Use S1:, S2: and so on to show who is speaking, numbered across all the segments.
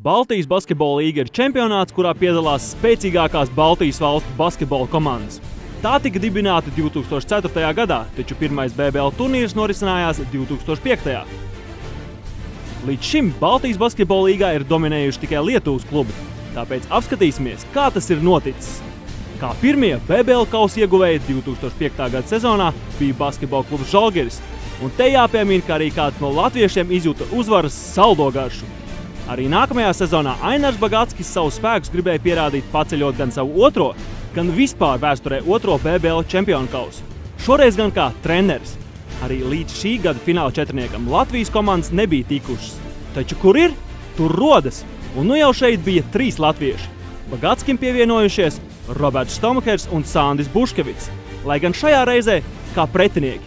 S1: Baltijas basketbola līga ir čempionāts, kurā piedalās spēcīgākās Baltijas valstu basketbola komandas. Tā tika dibināta 2004. gadā, taču pirmais BBL turnīrs norisinājās 2005. Līdz šim Baltijas basketbola līgā ir dominējuši tikai Lietuvas klubi, tāpēc apskatīsimies, kā tas ir noticis. Kā pirmie BBL kausa ieguvēji 2005. gada sezonā bija basketbola klubs Žalgiris, un te jāpiemina, ka arī kāds no latviešiem izjūta uzvaras saldo garšu. Arī nākamajā sezonā Ainars Bagatskis savu spēkus gribēja pierādīt, paceļot gan savu otro, gan vispār vēsturē otro BBL čempionu kausu. Šoreiz gan kā treneris. Arī līdz šī gada fināla četrniekam Latvijas komandas nebija tikušas. Taču kur ir? Tur rodas. Un nu jau šeit bija 3 latvieši. Bagatskim pievienojušies Roberts Stomhers un Sandis Buškevits, lai gan šajā reizē kā pretinieki.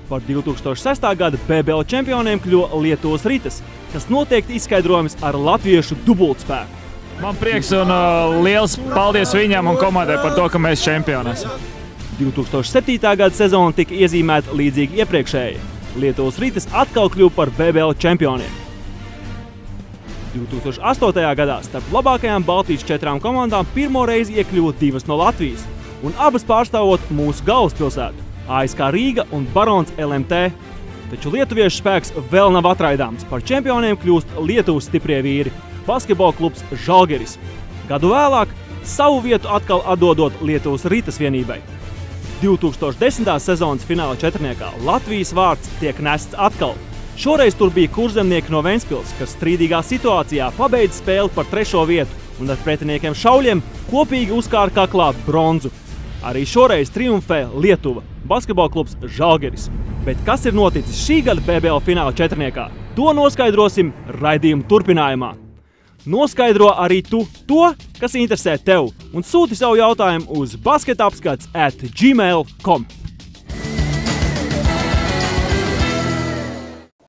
S1: Par 2006. gada BBL čempioniem kļuva Lietuvas Ritas, kas noteikti izskaidrojams ar latviešu dubultspēku.
S2: Man prieks un liels paldies viņam un komandai par to, ka mēs čempioni esam.
S1: 2007. gada sezona tika iezīmēta līdzīgi iepriekšējai. Lietuvas Ritas atkal kļuva par BBL čempioniem. 2008. gadā starp labākajām Baltijas 4 komandām pirmo reizi iekļuva 2 no Latvijas, un abas pārstāvot mūsu galvaspilsētu – ASK Rīga un Barons LMT. Taču lietuviešu spēks vēl nav atraidāms. Par čempioniem kļūst Lietuvas stiprie vīri – basketbola klubs Žalgiris. Gadu vēlāk savu vietu atkal atdodot Lietuvas Ritas vienībai. 2010. sezonas fināla četrniekā Latvijas vārds tiek nests atkal. Šoreiz tur bija kurzemnieki no Ventspils, kas strīdīgā situācijā pabeidza spēli par 3. vietu un ar pretiniekiem šauļiem kopīgi uzkāra kaklā bronzu. Arī šoreiz triumfē Lietuva, basketbola klubs Žalgiris. Bet kas ir noticis šī gada BBL fināla četrniekā? To noskaidrosim raidījuma turpinājumā. Noskaidro arī tu to, kas interesē tev, un sūti savu jautājumu uz basketapskats@gmail.com.